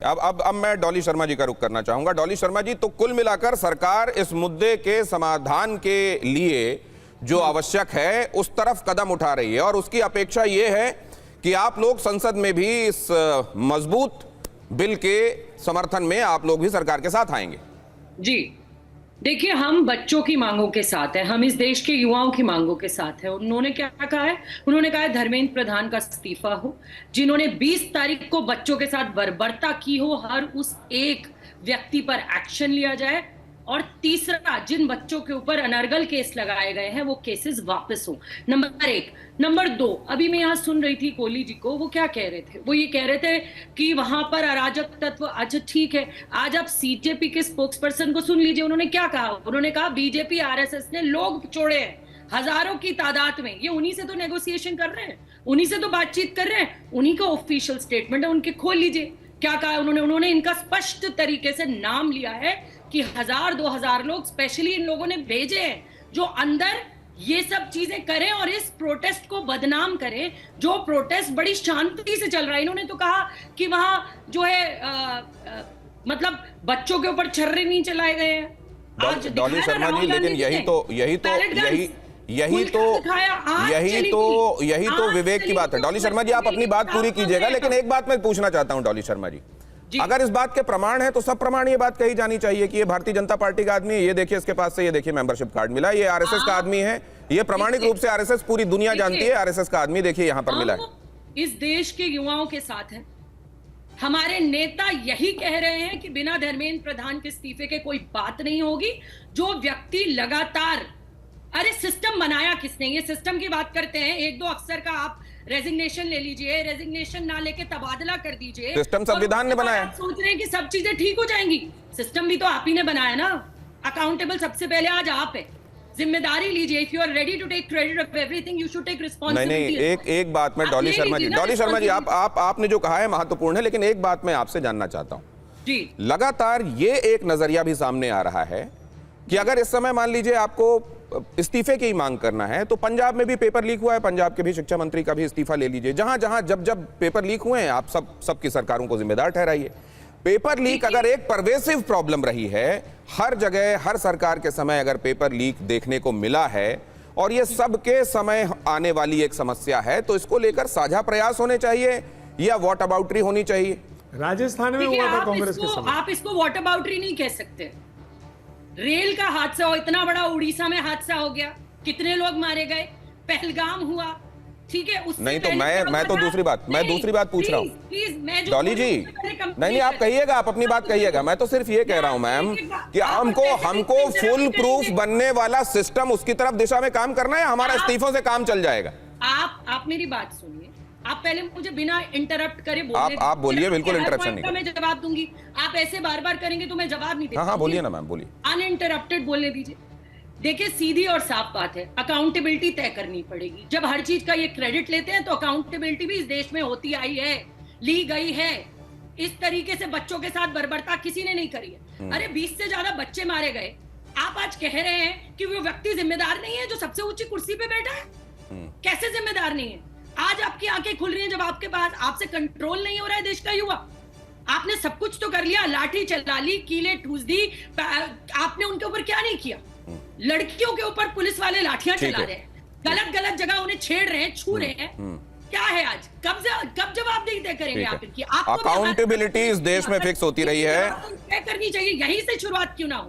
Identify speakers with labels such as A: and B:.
A: अब मैं डॉली शर्मा जी का रुख करना चाहूंगा। डॉली शर्मा जी, तो कुल मिलाकर सरकार इस मुद्दे के समाधान के लिए जो आवश्यक है उस तरफ कदम उठा रही है और उसकी अपेक्षा यह है कि आप लोग संसद में भी इस मजबूत बिल के समर्थन में आप लोग भी सरकार के साथ आएंगे।
B: जी देखिए, हम बच्चों की मांगों के साथ हैं, हम इस देश के युवाओं की मांगों के साथ हैं। उन्होंने क्या कहा है? उन्होंने कहा है धर्मेंद्र प्रधान का इस्तीफा हो, जिन्होंने 20 तारीख को बच्चों के साथ बर्बरता की हो, हर उस एक व्यक्ति पर एक्शन लिया जाए, और तीसरा, जिन बच्चों के ऊपर अनर्गल केस लगाए गए हैं वो केसेस वापस हो। नंबर 1। नंबर 2, अभी मैं यहाँ सुन रही थी कोहली जी को, वो क्या कह रहे थे? वो ये कह रहे थे कि वहां पर अराजक तत्व। अच्छा ठीक है, आज आप सीजेपी के स्पोक्स पर्सन को सुन लीजिए, उन्होंने क्या कहा? उन्होंने कहा बीजेपी आरएसएस ने लोग छोड़े हैं हजारों की तादाद में, ये उन्हीं से तो नेगोशिएशन कर रहे हैं, उन्हीं से तो बातचीत कर रहे हैं, उन्हीं का ऑफिशियल स्टेटमेंट है, उनके खोल लीजिए क्या कहा उन्होंने इनका स्पष्ट तरीके से नाम लिया है कि 1000-2000 लोग स्पेशली इन लोगों ने भेजे हैं जो अंदर ये सब चीजें करें और इस प्रोटेस्ट को बदनाम करें, जो प्रोटेस्ट बड़ी शांति से चल रहा है। इन्होंने तो कहा कि वहां जो है मतलब बच्चों के ऊपर छर्रे नहीं चलाए गए हैं। आज
A: डॉली शर्मा जी, लेकिन यही तो विवेक की बात है। डॉली शर्मा जी, आप अपनी बात पूरी कीजिएगा, लेकिन एक बात मैं पूछना चाहता हूं डॉली शर्मा जी, अगर इस बात के प्रमाण है तो सब प्रमाण ये बात कही जानी चाहिए कि ये भारतीय जनता पार्टी का आदमी है, ये देखिए इसके पास से ये देखिए मेंबरशिप कार्ड मिला, ये आरएसएस का आदमी है, ये प्रमाणिक रूप से आरएसएस पूरी दुनिया जानती है, आरएसएस का आदमी देखिए यहां पर मिला है।
B: इस देश के युवाओं के साथ है। हमारे नेता यही कह रहे हैं कि बिना धर्मेंद्र प्रधान के इस्तीफे के कोई बात नहीं होगी। जो व्यक्ति लगातार, अरे सिस्टम बनाया किसने? ये सिस्टम की बात करते हैं, 1-2 अफसर का आप रेजिग्नेशन ले लीजिए, रेजिग्नेशन ना लेके तबादला कर दीजिए।
A: सिस्टम संविधान ने बनाया।
B: आप सोच रहे हैं कि सब चीजें ठीक हो जाएंगी? सिस्टम भी तो आप ही ने बनाया ना। अकाउंटेबल सबसे पहले आज आप है, जिम्मेदारी लीजिए। If you are ready to take credit of everything, you should take responsibility.
A: नहीं, एक बात मैं डॉली शर्मा जी आपने जो कहा है महत्वपूर्ण है, लेकिन एक बात मैं आपसे जानना चाहता हूं
B: जी।
A: लगातार ये एक नजरिया भी सामने आ रहा है कि अगर इस समय मान लीजिए आपको इस्तीफे की मांग करना है तो पंजाब में भी पेपर लीक हुआ है, पंजाब के भी शिक्षा मंत्री का भी इस्तीफा ले लीजिए। जहां जहां जब पेपर लीक हुए हैं आप सबकी सरकारों को जिम्मेदार ठहराइए। पेपर लीक अगर एक परवेसिव प्रॉब्लम रही है, हर जगह हर सरकार के समय अगर पेपर लीक देखने को मिला है और ये सबके समय आने वाली एक समस्या है, तो इसको लेकर साझा प्रयास होने चाहिए या वॉट अबाउटरी होनी चाहिए?
C: राजस्थान में हुआ था कांग्रेस के समय।
B: आप इसको वॉट अबाउटरी नहीं कह सकते। रेल का हादसा हो, इतना बड़ा उड़ीसा में हादसा हो गया, कितने लोग मारे गए, पहलगाम हुआ, ठीक है? उससे
A: नहीं तो मैं तो दूसरी बात पूछ रहा हूँ डॉली जी। नहीं, आप कहिएगा, आप अपनी बात कहिएगा, मैं तो सिर्फ ये कह रहा हूं मैम कि हमको फुल प्रूफ बनने वाला सिस्टम, उसकी तरफ दिशा में काम करना है, हमारा इस्तीफों से काम चल जाएगा।
B: आप मेरी बात सुनिए, आप पहले मुझे बिना इंटरप्ट करे बोलने
A: आप बोलिए, बिल्कुल इंटरप्शन नहीं।
B: मैं जवाब दूंगी, आप ऐसे बार बार करेंगे तो मैं जवाब नहीं दूंगी।
A: हाँ बोलिए ना मैम, बोलिए।
B: अनइंटरप्टेड बोलने दीजिए। देखिए, सीधी और साफ बात है, अकाउंटेबिलिटी तय करनी पड़ेगी। जब हर चीज का ये क्रेडिट लेते हैं तो अकाउंटेबिलिटी भी इस देश में होती आई है, ली गई है। इस तरीके से बच्चों के साथ बर्बरता किसी ने नहीं करी है। अरे 20 से ज्यादा बच्चे मारे गए, आप आज कह रहे हैं कि वो व्यक्ति जिम्मेदार नहीं है जो सबसे ऊंची कुर्सी पे बैठा है? कैसे जिम्मेदार नहीं है? आज आपकी आंखें खुल रही हैं जब आपके पास, आपसे कंट्रोल नहीं हो रहा है देश का युवा। आपने सब कुछ तो कर लिया, लाठी चला ली, कीले ठूस दी, आपने उनके ऊपर क्या नहीं किया? लड़कियों के ऊपर पुलिस वाले लाठियां चला रहे हैं, गलत जगह उन्हें छेड़ रहे हैं, छू रहे हैं। क्या है आज? कब जवाबदेही तय करेंगे आप इनकी?
A: अकाउंटेबिलिटी इस देश में फिक्स होती रही है,
B: तय करनी चाहिए, यहीं से शुरुआत क्यों ना हो?